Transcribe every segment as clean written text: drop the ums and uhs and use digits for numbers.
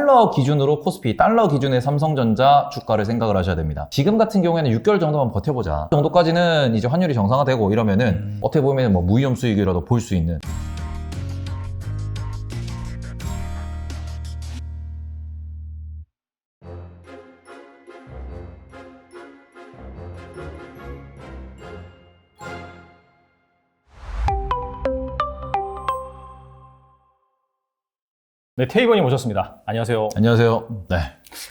달러 기준으로 코스피, 달러 기준의 삼성전자 주가를 생각을 하셔야 됩니다. 지금 같은 경우에는 6개월 정도만 버텨보자. 그 정도까지는 이제 환율이 정상화되고 이러면은 어떻게 보면 뭐 무위험 수익이라도 볼 수 있는. 네, 테이번이 모셨습니다. 안녕하세요. 안녕하세요. 네.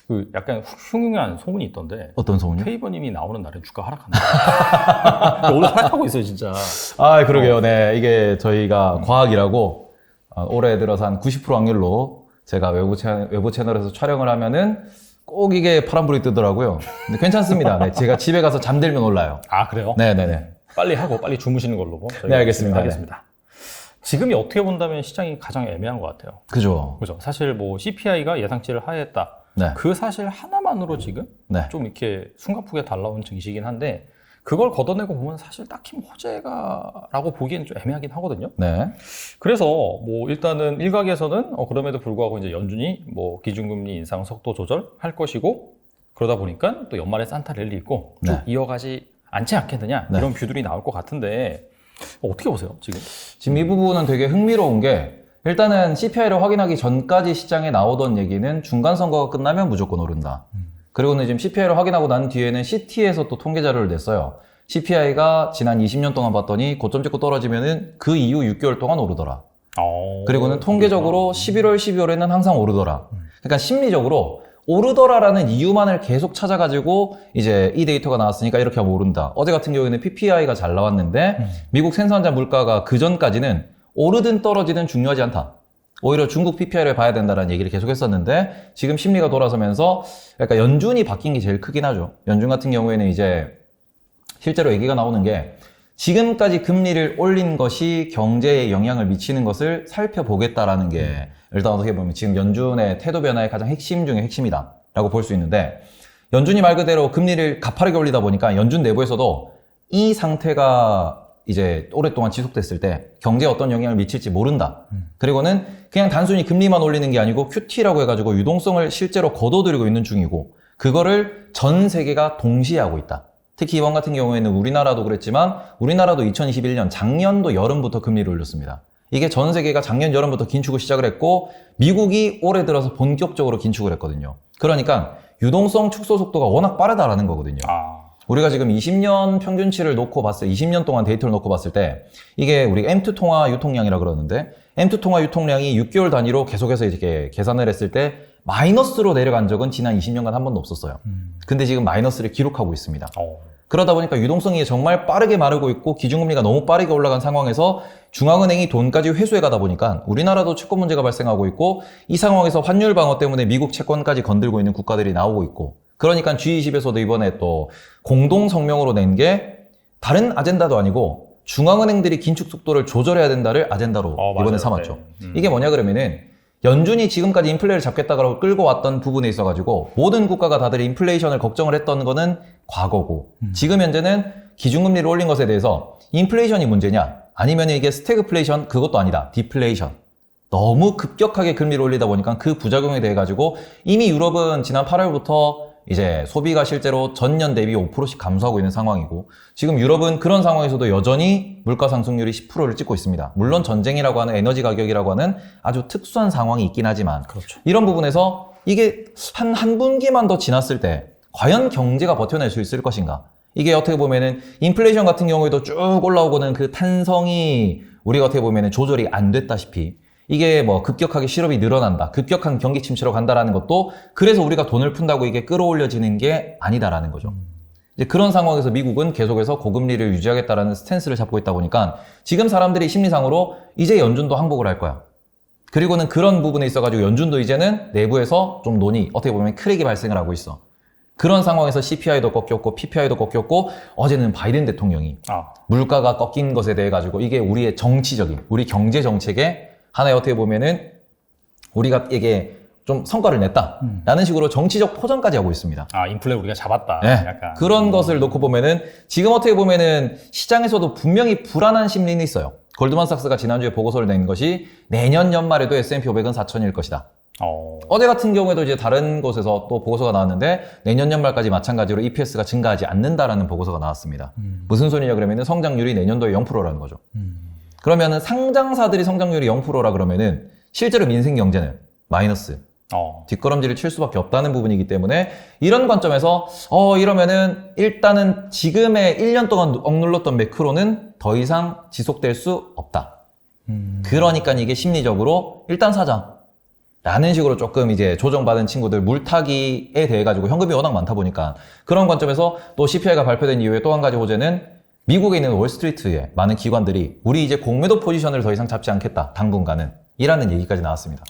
그 약간 흉흉한 소문이 있던데. 어떤 소문이요? 테이번님이 나오는 날엔 주가 하락한다. 오늘 하락하고 있어요, 진짜. 아, 그러게요. 네. 이게 저희가 과학이라고 올해 들어서 한 90% 확률로 제가 외부 채널에서 촬영을 하면은 꼭 이게 파란불이 뜨더라고요. 근데 괜찮습니다. 네. 제가 집에 가서 잠들면 올라요. 아, 그래요? 네네네. 빨리 하고 빨리 주무시는 걸로. 네, 알겠습니다. 알겠습니다. 지금이 어떻게 본다면 시장이 가장 애매한 것 같아요. 그죠. 그죠. 사실 뭐 CPI가 예상치를 하회했다. 네. 그 사실 하나만으로 지금 네. 좀 이렇게 숨가쁘게 달라온 증시이긴 한데 그걸 걷어내고 보면 사실 딱히 뭐 호재가라고 보기에는 좀 애매하긴 하거든요. 네. 그래서 뭐 일단은 일각에서는 그럼에도 불구하고 이제 연준이 뭐 기준금리 인상 속도 조절할 것이고 그러다 보니까 또 연말에 산타 랠리 있고 쭉 네. 이어가지 않지 않겠느냐 네. 이런 뷰들이 나올 것 같은데 어떻게 보세요 지금? 지금 이 부분은 되게 흥미로운 게 일단은 CPI를 확인하기 전까지 시장에 나오던 얘기는 중간 선거가 끝나면 무조건 오른다. 그리고는 지금 CPI를 확인하고 난 뒤에는 CT에서 또 통계 자료를 냈어요. CPI가 지난 20년 동안 봤더니 고점 찍고 떨어지면은 그 이후 6개월 동안 오르더라. 그리고는 통계적으로 11월, 12월에는 항상 오르더라. 그러니까 심리적으로 오르더라라는 이유만을 계속 찾아가지고 이제 이 데이터가 나왔으니까 이렇게 하면 오른다. 어제 같은 경우에는 PPI가 잘 나왔는데 미국 생산자 물가가 그 전까지는 오르든 떨어지든 중요하지 않다. 오히려 중국 PPI를 봐야 된다는 얘기를 계속 했었는데 지금 심리가 돌아서면서 약간 연준이 바뀐 게 제일 크긴 하죠. 연준 같은 경우에는 이제 실제로 얘기가 나오는 게 지금까지 금리를 올린 것이 경제에 영향을 미치는 것을 살펴보겠다라는 게 일단 어떻게 보면 지금 연준의 태도 변화의 가장 핵심 중에 핵심이다 라고 볼 수 있는데 연준이 말 그대로 금리를 가파르게 올리다 보니까 연준 내부에서도 이 상태가 이제 오랫동안 지속됐을 때 경제에 어떤 영향을 미칠지 모른다. 그리고는 그냥 단순히 금리만 올리는 게 아니고 QT라고 해가지고 유동성을 실제로 거둬들이고 있는 중이고 그거를 전 세계가 동시에 하고 있다. 특히 이번 같은 경우에는 우리나라도 그랬지만 우리나라도 2021년 작년도 여름부터 금리를 올렸습니다. 이게 전 세계가 작년 여름부터 긴축을 시작을 했고 미국이 올해 들어서 본격적으로 긴축을 했거든요. 그러니까 유동성 축소 속도가 워낙 빠르다라는 거거든요. 우리가 지금 20년 평균치를 놓고 봤을 때 20년 동안 데이터를 놓고 봤을 때 이게 우리가 M2 통화 유통량이라 그러는데 M2 통화 유통량이 6개월 단위로 계속해서 이렇게 계산을 했을 때 마이너스로 내려간 적은 지난 20년간 한 번도 없었어요. 근데 지금 마이너스를 기록하고 있습니다. 그러다 보니까 유동성이 정말 빠르게 마르고 있고 기준금리가 너무 빠르게 올라간 상황에서 중앙은행이 돈까지 회수해 가다 보니까 우리나라도 채권 문제가 발생하고 있고 이 상황에서 환율 방어 때문에 미국 채권까지 건들고 있는 국가들이 나오고 있고 그러니까 G20에서도 이번에 또 공동 성명으로 낸 게 다른 아젠다도 아니고 중앙은행들이 긴축 속도를 조절해야 된다를 아젠다로 이번에 맞아요. 삼았죠. 네. 이게 뭐냐 그러면은 연준이 지금까지 인플레를 잡겠다고 끌고 왔던 부분에 있어가지고 모든 국가가 다들 인플레이션을 걱정을 했던 거는 과거고 지금 현재는 기준금리를 올린 것에 대해서 인플레이션이 문제냐 아니면 이게 스태그플레이션 그것도 아니다. 디플레이션. 너무 급격하게 금리를 올리다 보니까 그 부작용에 대해 가지고 이미 유럽은 지난 8월부터 이제 소비가 실제로 전년 대비 5%씩 감소하고 있는 상황이고 지금 유럽은 그런 상황에서도 여전히 물가 상승률이 10%를 찍고 있습니다. 물론 전쟁이라고 하는 에너지 가격이라고 하는 아주 특수한 상황이 있긴 하지만 그렇죠. 이런 부분에서 이게 한 분기만 더 지났을 때 과연 경제가 버텨낼 수 있을 것인가? 이게 어떻게 보면은 인플레이션 같은 경우에도 쭉 올라오고는 그 탄성이 우리가 어떻게 보면은 조절이 안 됐다시피 이게 뭐 급격하게 실업이 늘어난다, 급격한 경기 침체로 간다라는 것도 그래서 우리가 돈을 푼다고 이게 끌어올려지는 게 아니다라는 거죠. 이제 그런 상황에서 미국은 계속해서 고금리를 유지하겠다라는 스탠스를 잡고 있다 보니까 지금 사람들이 심리상으로 이제 연준도 항복을 할 거야. 그리고는 그런 부분에 있어가지고 연준도 이제는 내부에서 좀 논의, 어떻게 보면 크랙이 발생을 하고 있어. 그런 상황에서 CPI도 꺾였고 PPI도 꺾였고 어제는 바이든 대통령이 물가가 꺾인 것에 대해 가지고 이게 우리의 정치적인, 우리 경제 정책의 하나의 어떻게 보면은 우리가 이게 좀 성과를 냈다라는 식으로 정치적 포장까지 하고 있습니다. 인플레 우리가 잡았다. 네. 약간 그런 것을 놓고 보면은 지금 어떻게 보면은 시장에서도 분명히 불안한 심리는 있어요. 골드만삭스가 지난주에 보고서를 낸 것이 내년 연말에도 S&P 500은 4,000일 것이다. 어제 같은 경우에도 이제 다른 곳에서 또 보고서가 나왔는데 내년 연말까지 마찬가지로 EPS가 증가하지 않는다라는 보고서가 나왔습니다. 무슨 소리냐 그러면은 성장률이 내년도에 0%라는 거죠. 그러면은 상장사들이 성장률이 0%라 그러면은 실제로 민생 경제는 마이너스. 뒷걸음질을 칠 수밖에 없다는 부분이기 때문에 이런 관점에서 이러면은 일단은 지금의 1년 동안 억눌렀던 매크로는 더 이상 지속될 수 없다. 그러니까 이게 심리적으로 일단 사자. 라는 식으로 조금 이제 조정받은 친구들 물타기에 대해 가지고 현금이 워낙 많다 보니까 그런 관점에서 또 CPI가 발표된 이후에 또 한 가지 호재는 미국에 있는 월스트리트의 많은 기관들이 우리 이제 공매도 포지션을 더 이상 잡지 않겠다. 당분간은. 이라는 얘기까지 나왔습니다.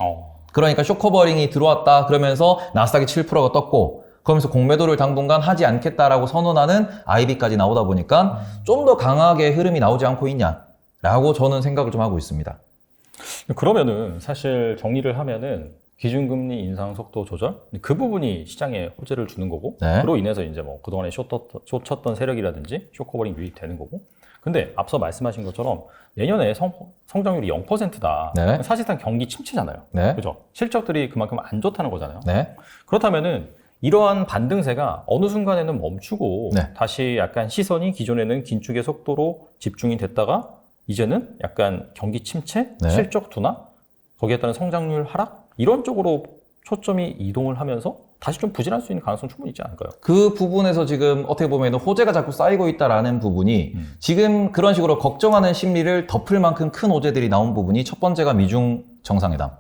그러니까 쇼커버링이 들어왔다 그러면서 나스닥이 7%가 떴고 그러면서 공매도를 당분간 하지 않겠다라고 선언하는 IB까지 나오다 보니까 좀 더 강하게 흐름이 나오지 않고 있냐라고 저는 생각을 좀 하고 있습니다. 그러면은 사실 정리를 하면은 기준금리 인상 속도 조절 그 부분이 시장에 호재를 주는 거고 네. 그로 인해서 이제 뭐 그동안에 숏쳤던 세력이라든지 쇼커버링 유입되는 거고 근데 앞서 말씀하신 것처럼 내년에 성장률이 0%다. 네. 사실상 경기 침체잖아요. 네. 그죠? 실적들이 그만큼 안 좋다는 거잖아요. 네. 그렇다면은 이러한 반등세가 어느 순간에는 멈추고 네. 다시 약간 시선이 기존에는 긴축의 속도로 집중이 됐다가 이제는 약간 경기 침체, 네. 실적 둔화, 거기에 따른 성장률 하락 이런 쪽으로 초점이 이동을 하면서 다시 좀 부진할 수 있는 가능성 충분히 있지 않을까요? 그 부분에서 지금 어떻게 보면 호재가 자꾸 쌓이고 있다라는 부분이 지금 그런 식으로 걱정하는 심리를 덮을 만큼 큰 호재들이 나온 부분이 첫 번째가 미중 정상회담.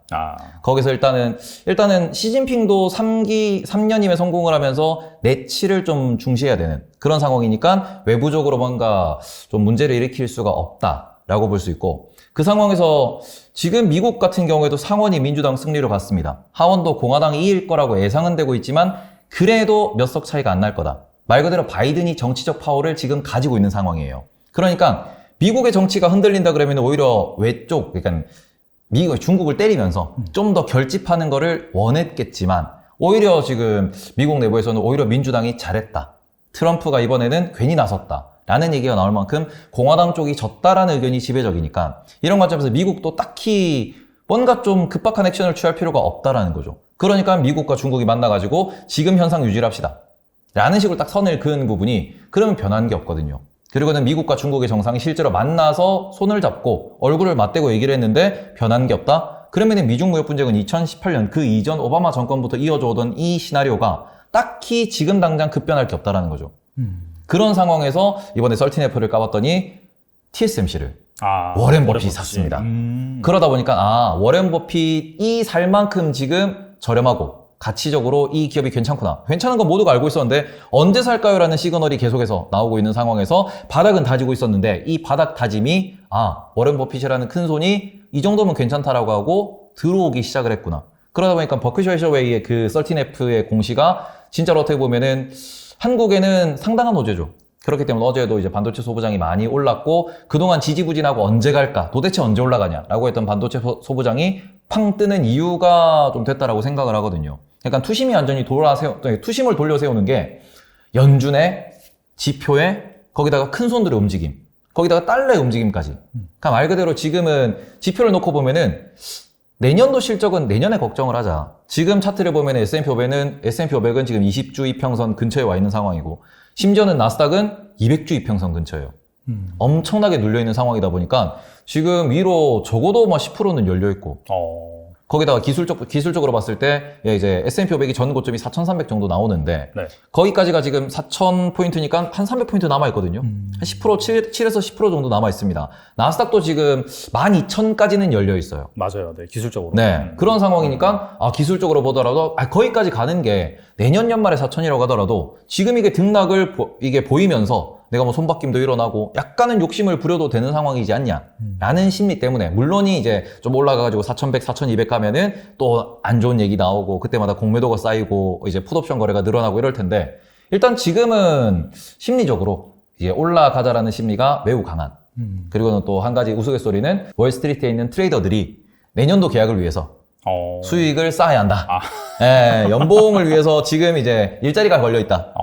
거기서 일단은 시진핑도 3년임에 성공을 하면서 내치를 좀 중시해야 되는 그런 상황이니까 외부적으로 뭔가 좀 문제를 일으킬 수가 없다라고 볼 수 있고 그 상황에서 지금 미국 같은 경우에도 상원이 민주당 승리로 갔습니다. 하원도 공화당이 이길 거라고 예상은 되고 있지만 그래도 몇 석 차이가 안 날 거다. 말 그대로 바이든이 정치적 파워를 지금 가지고 있는 상황이에요. 그러니까 미국의 정치가 흔들린다 그러면 오히려 외쪽, 그러니까 중국을 때리면서 좀 더 결집하는 거를 원했겠지만 오히려 지금 미국 내부에서는 오히려 민주당이 잘했다. 트럼프가 이번에는 괜히 나섰다. 라는 얘기가 나올 만큼 공화당 쪽이 졌다라는 의견이 지배적이니까 이런 관점에서 미국도 딱히 뭔가 좀 급박한 액션을 취할 필요가 없다라는 거죠. 그러니까 미국과 중국이 만나가지고 지금 현상 유지를 합시다. 라는 식으로 딱 선을 그은 부분이 그러면 변한 게 없거든요. 그리고는 미국과 중국의 정상이 실제로 만나서 손을 잡고 얼굴을 맞대고 얘기를 했는데 변한 게 없다? 그러면 미중 무역 분쟁은 2018년 그 이전 오바마 정권부터 이어져 오던 이 시나리오가 딱히 지금 당장 급변할 게 없다라는 거죠. 그런 상황에서 이번에 썰틴애플을 까봤더니 TSMC를 워렌 버핏이 샀습니다. 그러다 보니까 워렌 버핏이 살 만큼 지금 저렴하고 가치적으로 이 기업이 괜찮구나. 괜찮은 건 모두가 알고 있었는데 언제 살까요? 라는 시그널이 계속해서 나오고 있는 상황에서 바닥은 다지고 있었는데 이 바닥 다짐이 워렌 버핏이라는 큰 손이 이 정도면 괜찮다라고 하고 들어오기 시작을 했구나. 그러다 보니까 버크셔 해서웨이의 그 썰틴애플의 공시가 진짜로 어떻게 보면은 한국에는 상당한 호재죠. 그렇기 때문에 어제도 이제 반도체 소부장이 많이 올랐고 그동안 지지부진하고 언제 갈까? 도대체 언제 올라가냐라고 했던 반도체 소부장이 팡 뜨는 이유가 좀 됐다라고 생각을 하거든요. 약간 투심이 완전히 투심을 돌려 세우는 게 연준의 지표에 거기다가 큰 손들의 움직임, 거기다가 달러의 움직임까지. 그러니까 말 그대로 지금은 지표를 놓고 보면은 내년도 실적은 내년에 걱정을 하자. 지금 차트를 보면 S&P 500은 지금 20주 이평선 근처에 와 있는 상황이고 심지어는 나스닥은 200주 이평선 근처예요. 엄청나게 눌려있는 상황이다 보니까 지금 위로 적어도 10%는 열려있고 거기다가 기술적으로 봤을 때 이제 S&P 500이 전 고점이 4,300 정도 나오는데 네. 거기까지가 지금 4,000포인트니까 한 300포인트 남아있거든요. 한 10%, 7에서 10% 정도 남아있습니다. 나스닥도 지금 12,000까지는 열려있어요. 맞아요. 네, 기술적으로. 네. 그런 상황이니까, 기술적으로 보더라도, 거기까지 가는 게 내년 연말에 4천이라고 하더라도, 지금 이게 등락을, 이게 보이면서, 내가 뭐 손바뀜도 일어나고, 약간은 욕심을 부려도 되는 상황이지 않냐. 라는 심리 때문에, 물론이 이제 좀 올라가가지고 4,100, 4,200 가면은 또 안 좋은 얘기 나오고, 그때마다 공매도가 쌓이고, 이제 풋옵션 거래가 늘어나고 이럴 텐데, 일단 지금은 심리적으로, 이제 올라가자라는 심리가 매우 강한. 그리고는 또 한 가지 우스갯소리는 월스트리트에 있는 트레이더들이 내년도 계약을 위해서 수익을 쌓아야 한다. 연봉을 위해서 지금 이제 일자리가 걸려 있다.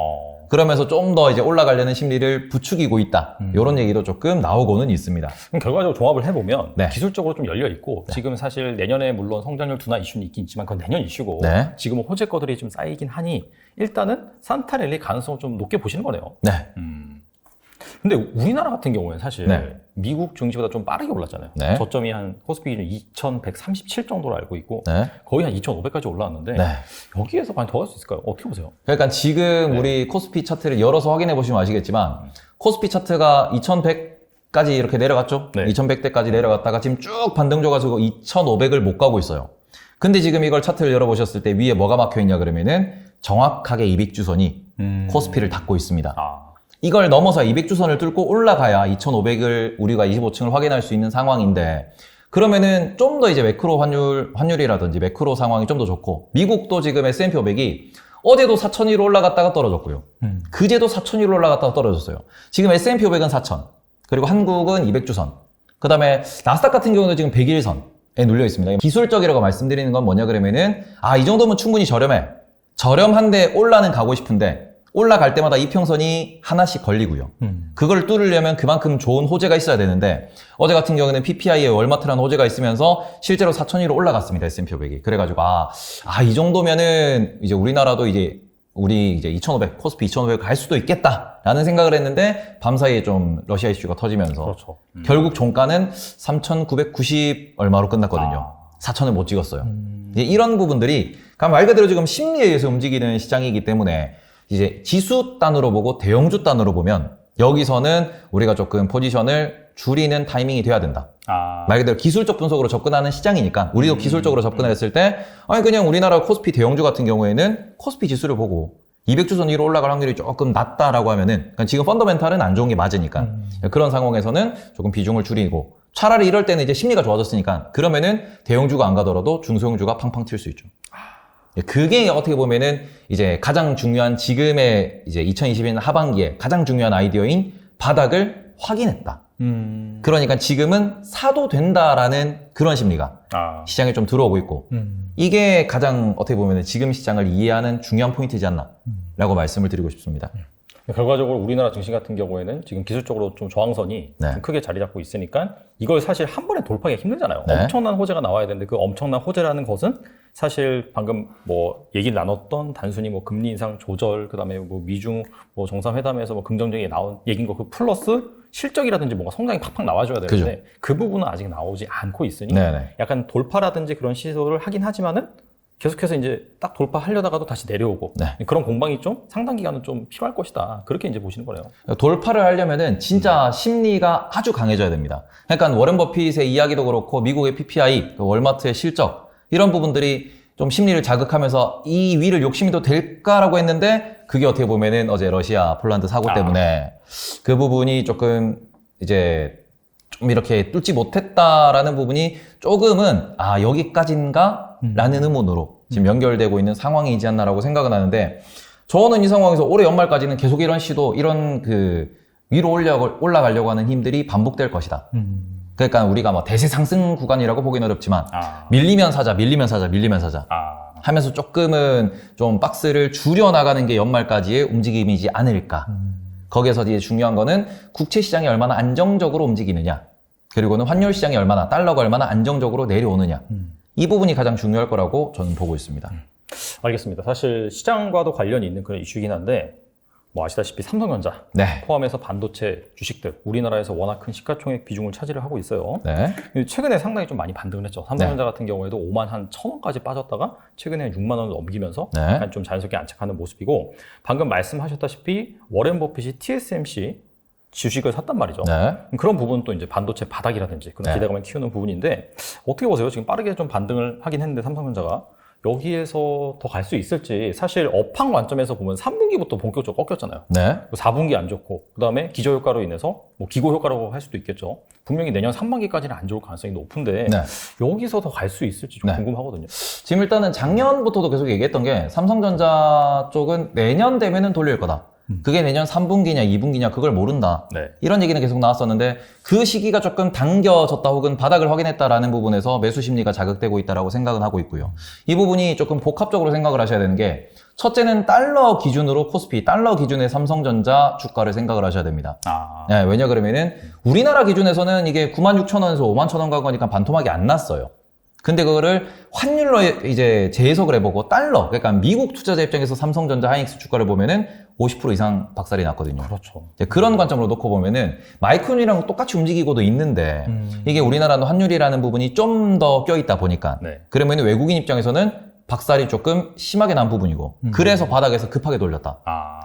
그러면서 좀 더 이제 올라가려는 심리를 부추기고 있다. 이런 얘기도 조금 나오고는 있습니다. 그럼 결과적으로 종합을 해보면 네. 기술적으로 좀 열려 있고 지금 사실 내년에 물론 성장률 둔화 이슈는 있긴 있지만 그건 내년 이슈고 네. 지금은 호재 거들이 좀 쌓이긴 하니 일단은 산타랠리 가능성을 좀 높게 보시는 거네요. 네. 근데 우리나라 같은 경우에는 사실 네. 미국 증시보다 좀 빠르게 올랐잖아요. 네. 저점이 한 코스피 기준 2137 정도로 알고 있고 네. 거의 한 2500까지 올라왔는데 네. 여기에서 많이 더 갈 수 있을까요? 어떻게 보세요? 그러니까 지금 네. 우리 코스피 차트를 열어서 확인해 보시면 아시겠지만 코스피 차트가 2100까지 이렇게 내려갔죠. 네. 2100대까지 내려갔다가 지금 쭉 반등 줘가지고 2500을 못 가고 있어요. 근데 지금 이걸 차트를 열어보셨을 때 위에 뭐가 막혀 있냐 그러면은 정확하게 200주선이 코스피를 닫고 있습니다. 이걸 넘어서 200주선을 뚫고 올라가야 2500을 우리가 25층을 확인할 수 있는 상황인데 그러면은 좀 더 이제 매크로 환율이라든지 매크로 상황이 좀 더 좋고 미국도 지금 S&P 500이 어제도 4000위로 올라갔다가 떨어졌고요. 그제도 4000위로 올라갔다가 떨어졌어요. 지금 S&P 500은 4000 그리고 한국은 200주선 그 다음에 나스닥 같은 경우는 지금 100일선에 눌려 있습니다. 기술적이라고 말씀드리는 건 뭐냐 그러면은 이 정도면 충분히 저렴해. 저렴한데 올라는 가고 싶은데 올라갈 때마다 이평선이 하나씩 걸리고요. 그걸 뚫으려면 그만큼 좋은 호재가 있어야 되는데 어제 같은 경우에는 PPI에 월마트라는 호재가 있으면서 실제로 4000위로 올라갔습니다. S&P 500이. 그래가지고 이 정도면은 이제 우리나라도 이제 우리 이제 2500, 코스피 2500 갈 수도 있겠다라는 생각을 했는데 밤사이에 좀 러시아 이슈가 터지면서 그렇죠. 결국 종가는 3990 얼마로 끝났거든요. 4000을 못 찍었어요. 이제 이런 부분들이 말 그대로 지금 심리에 의해서 움직이는 시장이기 때문에 이제 지수 단으로 보고 대형주 단으로 보면 여기서는 우리가 조금 포지션을 줄이는 타이밍이 돼야 된다. 말 그대로 기술적 분석으로 접근하는 시장이니까 우리도 기술적으로 접근했을 때 그냥 우리나라 코스피 대형주 같은 경우에는 코스피 지수를 보고 200주선 위로 올라갈 확률이 조금 낮다라고 하면은 그러니까 지금 펀더멘탈은 안 좋은 게 맞으니까 그런 상황에서는 조금 비중을 줄이고 차라리 이럴 때는 이제 심리가 좋아졌으니까 그러면은 대형주가 안 가더라도 중소형주가 팡팡 튈 수 있죠. 그게 어떻게 보면은 이제 가장 중요한 지금의 이제 2022년 하반기에 가장 중요한 아이디어인 바닥을 확인했다. 그러니까 지금은 사도 된다라는 그런 심리가 시장에 좀 들어오고 있고 이게 가장 어떻게 보면은 지금 시장을 이해하는 중요한 포인트지 않나라고 말씀을 드리고 싶습니다. 결과적으로 우리나라 증시 같은 경우에는 지금 기술적으로 좀 저항선이 네. 좀 크게 자리 잡고 있으니까 이걸 사실 한 번에 돌파하기가 힘들잖아요. 네. 엄청난 호재가 나와야 되는데 그 엄청난 호재라는 것은 사실 방금 뭐 얘기를 나눴던 단순히 뭐 금리 인상 조절 그다음에 뭐 미중 뭐 정상회담에서 뭐 긍정적인 나온 얘기인 거 그 플러스 실적이라든지 뭔가 성장이 팍팍 나와줘야 되는데 그죠. 그 부분은 아직 나오지 않고 있으니 네네. 약간 돌파라든지 그런 시도를 하긴 하지만은 계속해서 이제 딱 돌파하려다가도 다시 내려오고 네. 그런 공방이 좀 상당 기간은 좀 필요할 것이다. 그렇게 이제 보시는 거네요. 돌파를 하려면은 진짜 심리가 아주 강해져야 됩니다. 그러니까 워렌 버핏의 이야기도 그렇고 미국의 PPI, 월마트의 실적 이런 부분들이 좀 심리를 자극하면서 이 위를 욕심이도 될까라고 했는데 그게 어떻게 보면은 어제 러시아 폴란드 사고 때문에 그 부분이 조금 이제 좀 이렇게 뚫지 못했다라는 부분이 조금은 여기까지인가? 라는 의문으로 지금 연결되고 있는 상황이지 않나라고 생각은 하는데 저는 이 상황에서 올해 연말까지는 계속 이런 시도, 이런 그 위로 올라가려고 하는 힘들이 반복될 것이다. 그러니까 우리가 뭐 대세 상승 구간이라고 보기는 어렵지만 밀리면 사자 하면서 조금은 좀 박스를 줄여나가는 게 연말까지의 움직임이지 않을까. 거기에서 이제 중요한 거는 국채 시장이 얼마나 안정적으로 움직이느냐. 그리고는 환율 시장이 얼마나, 달러가 얼마나 안정적으로 내려오느냐. 이 부분이 가장 중요할 거라고 저는 보고 있습니다. 알겠습니다. 사실 시장과도 관련이 있는 그런 이슈이긴 한데 뭐 아시다시피 삼성전자 네. 포함해서 반도체 주식들 우리나라에서 워낙 큰 시가총액 비중을 차지를 하고 있어요. 네. 최근에 상당히 좀 많이 반등을 했죠. 삼성전자 같은 경우에도 5만 한 1,000원까지 빠졌다가 최근에 6만 원을 넘기면서 네. 약간 좀 자연스럽게 안착하는 모습이고 방금 말씀하셨다시피 워렌 버핏이 TSMC 주식을 샀단 말이죠. 네. 그런 부분은 또 이제 반도체 바닥이라든지 그런 네. 기대감을 키우는 부분인데 어떻게 보세요? 지금 빠르게 좀 반등을 하긴 했는데 삼성전자가 여기에서 더 갈 수 있을지 사실 업황 관점에서 보면 3분기부터 본격적으로 꺾였잖아요. 네. 4분기 안 좋고 그다음에 기저효과로 인해서 뭐 기고효과라고 할 수도 있겠죠. 분명히 내년 상반기까지는 안 좋을 가능성이 높은데 네. 여기서 더 갈 수 있을지 좀 네. 궁금하거든요. 지금 일단은 작년부터도 계속 얘기했던 게 삼성전자 쪽은 내년 되면은 돌릴 거다. 그게 내년 3분기냐 2분기냐 그걸 모른다. 네. 이런 얘기는 계속 나왔었는데 그 시기가 조금 당겨졌다 혹은 바닥을 확인했다라는 부분에서 매수 심리가 자극되고 있다라고 생각은 하고 있고요. 이 부분이 조금 복합적으로 생각을 하셔야 되는 게 첫째는 달러 기준으로 코스피, 달러 기준의 삼성전자 주가를 생각을 하셔야 됩니다. 네, 왜냐 그러면은 우리나라 기준에서는 이게 96,000원에서 51,000원 간 거니까 반토막이 안 났어요. 근데 그거를 환율로 이제 재해석을 해보고 달러, 그러니까 미국 투자자 입장에서 삼성전자 하이닉스 주가를 보면은 50% 이상 박살이 났거든요. 그렇죠. 이제 그런 관점으로 놓고 보면은 마이크론이랑 똑같이 움직이고도 있는데 이게 우리나라는 환율이라는 부분이 좀 더 껴있다 보니까 네. 그러면 외국인 입장에서는 박살이 조금 심하게 난 부분이고 그래서 바닥에서 급하게 돌렸다.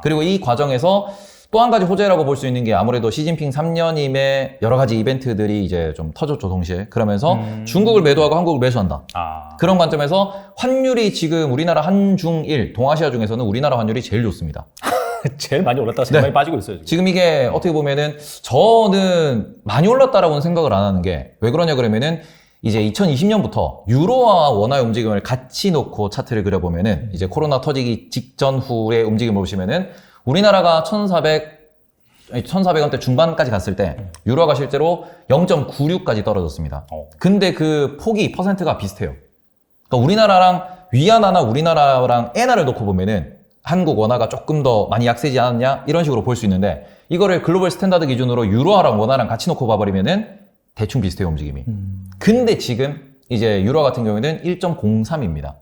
그리고 이 과정에서 또 한 가지 호재라고 볼 수 있는 게 아무래도 시진핑 3년임의 여러 가지 이벤트들이 이제 좀 터졌죠, 동시에. 그러면서 중국을 매도하고 한국을 매수한다. 그런 관점에서 환율이 지금 우리나라 한중일, 동아시아 중에서는 우리나라 환율이 제일 좋습니다. 제일 많이 올랐다가 제일 많이 빠지고 있어요. 지금 이게 어떻게 보면은 저는 많이 올랐다라고는 생각을 안 하는 게 왜 그러냐 그러면은 이제 2020년부터 유로와 원화의 움직임을 같이 놓고 차트를 그려보면은 이제 코로나 터지기 직전 후의 움직임을 보시면은 우리나라가 1,400원대 중반까지 갔을 때 유로화가 실제로 0.96까지 떨어졌습니다. 근데 그 폭이 퍼센트가 비슷해요. 그러니까 우리나라랑 위안화나 우리나라랑 엔화를 놓고 보면은 한국 원화가 조금 더 많이 약세지 않았냐 이런 식으로 볼 수 있는데 이거를 글로벌 스탠다드 기준으로 유로화랑 원화랑 같이 놓고 봐버리면은 대충 비슷해요, 움직임이. 근데 지금 이제 유로 같은 경우에는 1.03입니다.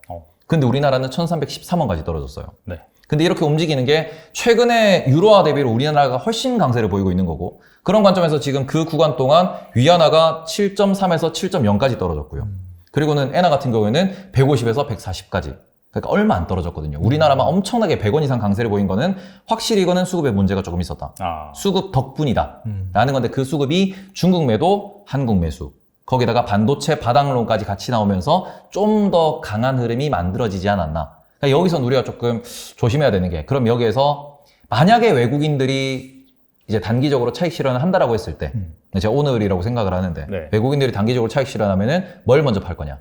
근데 우리나라는 1,313원까지 떨어졌어요. 네. 근데 이렇게 움직이는 게 최근에 유로화 대비로 우리나라가 훨씬 강세를 보이고 있는 거고 그런 관점에서 지금 그 구간 동안 위안화가 7.3에서 7.0까지 떨어졌고요. 그리고는 엔화 같은 경우에는 150에서 140까지. 그러니까 얼마 안 떨어졌거든요. 우리나라만 엄청나게 100원 이상 강세를 보인 거는 확실히 이거는 수급에 문제가 조금 있었다. 수급 덕분이다. 라는 건데 그 수급이 중국 매도, 한국 매수. 거기다가 반도체 바닥론까지 같이 나오면서 좀 더 강한 흐름이 만들어지지 않았나. 그러니까 여기선 우리가 조금 조심해야 되는 게 그럼 여기에서 만약에 외국인들이 이제 단기적으로 차익 실현을 한다라고 했을 때 제가 오늘이라고 생각을 하는데 네. 외국인들이 단기적으로 차익 실현하면은 뭘 먼저 팔 거냐?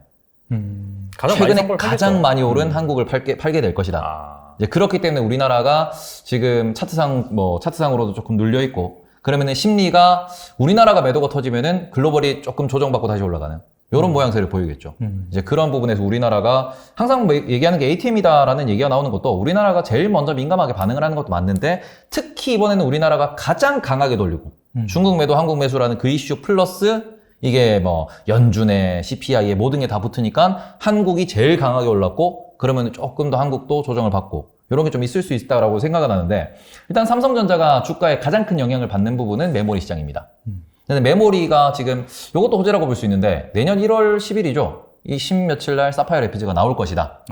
가장 최근에 많이 가장 많이 오른 한국을 팔게 될 것이다. 이제 그렇기 때문에 우리나라가 지금 차트상으로도 조금 눌려 있고 그러면은 심리가 우리나라가 매도가 터지면은 글로벌이 조금 조정받고 다시 올라가는 이런 모양새를 보이겠죠. 이제 그런 부분에서 우리나라가 항상 얘기하는 게 ATM이다라는 얘기가 나오는 것도 우리나라가 제일 먼저 민감하게 반응을 하는 것도 맞는데 특히 이번에는 우리나라가 가장 강하게 돌리고 중국 매도, 한국 매수라는 그 이슈 플러스 이게 뭐 연준의 CPI에 모든 게 다 붙으니까 한국이 제일 강하게 올랐고 그러면 조금 더 한국도 조정을 받고 이런 게 좀 있을 수 있다라고 생각은 하는데 일단 삼성전자가 주가에 가장 큰 영향을 받는 부분은 메모리 시장입니다. 근데 메모리가 지금 이것도 호재라고 볼 수 있는데 내년 1월 10일이죠. 이 10며칠 날 사파이어 레피즈가 나올 것이다.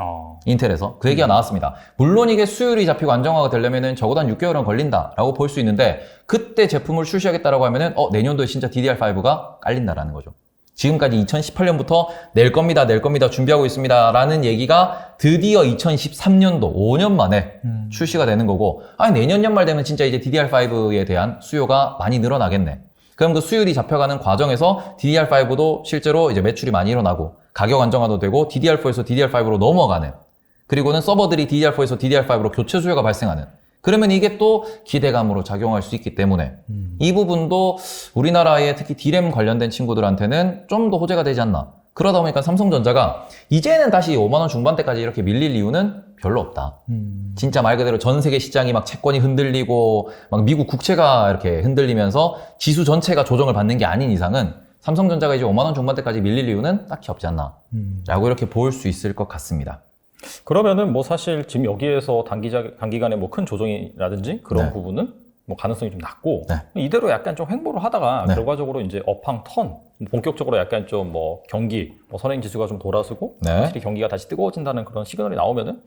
인텔에서 그 얘기가 나왔습니다. 물론 이게 수율이 잡히고 안정화가 되려면은 적어도 한 6개월은 걸린다라고 볼 수 있는데 그때 제품을 출시하겠다라고 하면은 내년도에 진짜 DDR5가 깔린다라는 거죠. 지금까지 2018년부터 낼 겁니다 준비하고 있습니다라는 얘기가 드디어 2013년도 5년 만에 출시가 되는 거고 내년 연말 되면 진짜 이제 DDR5에 대한 수요가 많이 늘어나겠네. 그럼 그 수율이 잡혀가는 과정에서 DDR5도 실제로 이제 매출이 많이 일어나고 가격 안정화도 되고 DDR4에서 DDR5로 넘어가는 그리고는 서버들이 DDR4에서 DDR5로 교체 수요가 발생하는 그러면 이게 또 기대감으로 작용할 수 있기 때문에 이 부분도 우리나라의 특히 D램 관련된 친구들한테는 좀 더 호재가 되지 않나. 그러다 보니까 삼성전자가 이제는 다시 5만원 중반대까지 이렇게 밀릴 이유는 별로 없다. 진짜 말 그대로 전 세계 시장이 막 채권이 흔들리고 막 미국 국채가 이렇게 흔들리면서 지수 전체가 조정을 받는 게 아닌 이상은 삼성전자가 이제 5만원 중반대까지 밀릴 이유는 딱히 없지 않나 라고 이렇게 볼 수 있을 것 같습니다. 그러면은 뭐 사실 지금 여기에서 단기간에 뭐 큰 조정이라든지 그런 부분은 뭐 가능성이 좀 낮고 이대로 약간 좀 횡보를 하다가 결과적으로 이제 업황 턴 본격적으로 약간 좀 뭐 경기 선행 지수가 좀 돌아서고 확실히 경기가 다시 뜨거워진다는 그런 시그널이 나오면은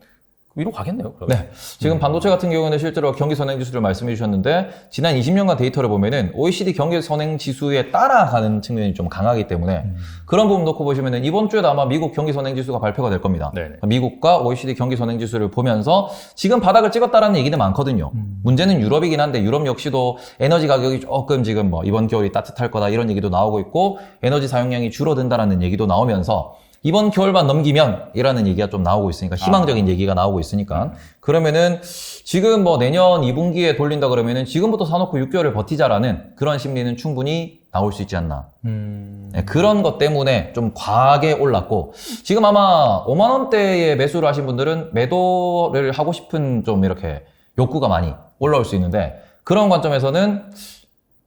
위로 가겠네요. 그러면. 네. 지금 반도체 같은 경우는 실제로 경기 선행 지수를 말씀해 주셨는데 지난 20년간 데이터를 보면은 OECD 경기 선행 지수에 따라가는 측면이 좀 강하기 때문에 그런 부분 놓고 보시면은 이번 주에도 아마 미국 경기 선행 지수가 발표가 될 겁니다. 미국과 OECD 경기 선행 지수를 보면서 지금 바닥을 찍었다라는 얘기는 많거든요. 문제는 유럽이긴 한데 유럽 역시도 에너지 가격이 조금 지금 이번 겨울이 따뜻할 거다 이런 얘기도 나오고 있고 에너지 사용량이 줄어든다라는 얘기도 나오면서 이번 겨울만 넘기면 이라는 얘기가 좀 나오고 있으니까 희망적인 얘기가 나오고 있으니까 그러면은 지금 뭐 내년 2분기에 돌린다 그러면은 지금부터 사놓고 6개월을 버티자라는 그런 심리는 충분히 나올 수 있지 않나. 네, 그런 것 때문에 좀 과하게 올랐고 지금 아마 5만 원대에 매수를 하신 분들은 매도를 하고 싶은 좀 이렇게 욕구가 많이 올라올 수 있는데 그런 관점에서는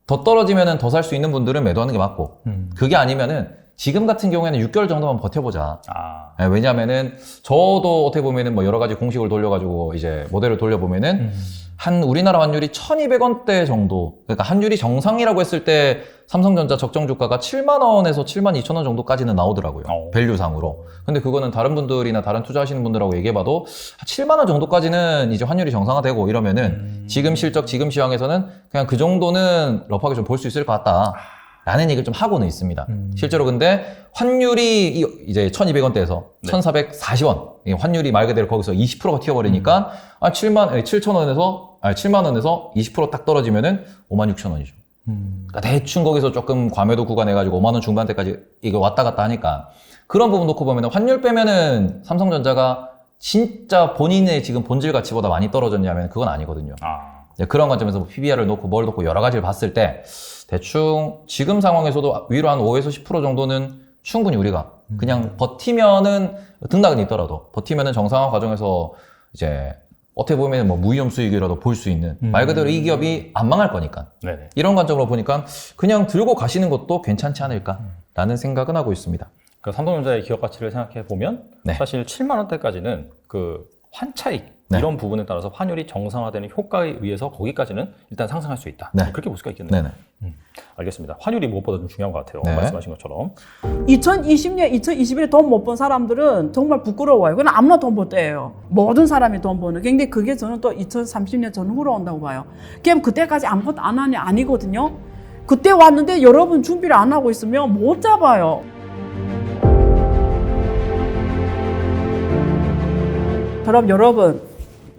더 떨어지면은 더 살 수 있는 분들은 매도하는 게 맞고 그게 아니면은 지금 같은 경우에는 6개월 정도만 버텨보자. 네, 왜냐면은 저도 어떻게 보면은 뭐 여러 가지 공식을 돌려가지고 이제 모델을 돌려보면은 한 우리나라 환율이 1200원대 정도, 그러니까 환율이 정상이라고 했을 때 삼성전자 적정 주가가 7만 원에서 7만 2천 원 정도까지는 나오더라고요. 밸류상으로. 근데 그거는 다른 분들이나 다른 투자하시는 분들하고 얘기해봐도 7만 원 정도까지는 이제 환율이 정상화되고 이러면은 지금 실적, 지금 시황에서는 그냥 그 정도는 러프하게 좀 볼 수 있을 것 같다. 라는 얘기를 좀 하고는 있습니다. 실제로 근데 환율이 이제 1200원대에서 1440원. 환율이 말 그대로 거기서 20%가 튀어버리니까 7만 원에서 20%딱 떨어지면은 56,000원이죠. 그러니까 대충 거기서 조금 과매도 구간해가지고 5만 원 중반대까지 이거 왔다 갔다 하니까 그런 부분 놓고 보면은 환율 빼면은 삼성전자가 진짜 본인의 지금 본질 가치보다 많이 떨어졌냐면 그건 아니거든요. 네, 그런 관점에서 뭐 PBR을 놓고 뭘 놓고 여러 가지를 봤을 때 대충 지금 상황에서도 위로 한 5에서 10% 정도는 충분히 우리가 그냥 버티면은 등락은 있더라도 버티면은 정상화 과정에서 이제 어떻게 보면 뭐 무위험 수익이라도 볼 수 있는 말 그대로 이 기업이 안 망할 거니까 네네. 이런 관점으로 보니까 그냥 들고 가시는 것도 괜찮지 않을까라는 생각은 하고 있습니다. 그 삼성전자의 기업 가치를 생각해 보면 네. 사실 7만 원대까지는 그 환차익 네. 이런 부분에 따라서 환율이 정상화되는 효과에 의해서 거기까지는 일단 상승할 수 있다. 네. 그렇게 볼 수가 있겠네요. 네네. 알겠습니다. 환율이 무엇보다 좀 중요한 것 같아요. 네. 말씀하신 것처럼. 2020년, 2021에 돈 못 번 사람들은 정말 부끄러워요. 그건 아무나 돈 벌 때예요. 모든 사람이 돈 버는. 근데 그게 저는 또 2030년 전후로 온다고 봐요. 그럼 그때까지 아무것도 안 하냐? 아니거든요. 그때 왔는데 여러분 준비를 안 하고 있으면 못 잡아요. 그럼 여러분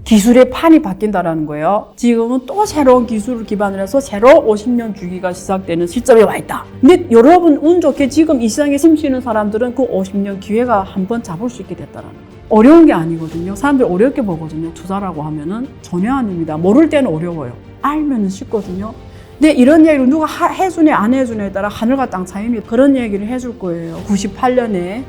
기술의 판이 바뀐다라는 거예요. 지금은 또 새로운 기술을 기반으로 해서 새로 50년 주기가 시작되는 시점에 와 있다. 근데 여러분 운 좋게 지금 이 시장에 숨쉬는 사람들은 그 50년 기회가 한번 잡을 수 있게 됐다라는 거예요. 어려운 게 아니거든요. 사람들이 어렵게 보거든요. 투자라고 하면은 전혀 아닙니다. 모를 때는 어려워요. 알면은 쉽거든요. 근데 이런 얘기를 누가 해주네 안 해주네에 따라 하늘과 땅 차이입니다. 그런 얘기를 해줄 거예요. 98년에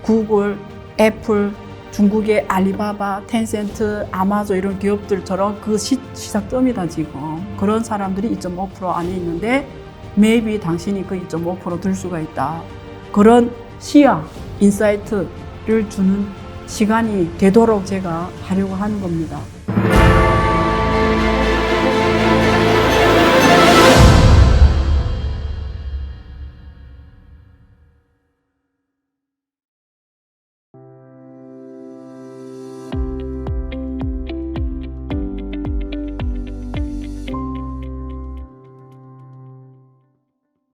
구글, 애플, 중국의 알리바바, 텐센트, 아마존 이런 기업들처럼 그 시작점이다 지금. 그런 사람들이 2.5% 안에 있는데 maybe 당신이 그 2.5% 들 수가 있다. 그런 시야, 인사이트를 주는 시간이 되도록 제가 하려고 하는 겁니다.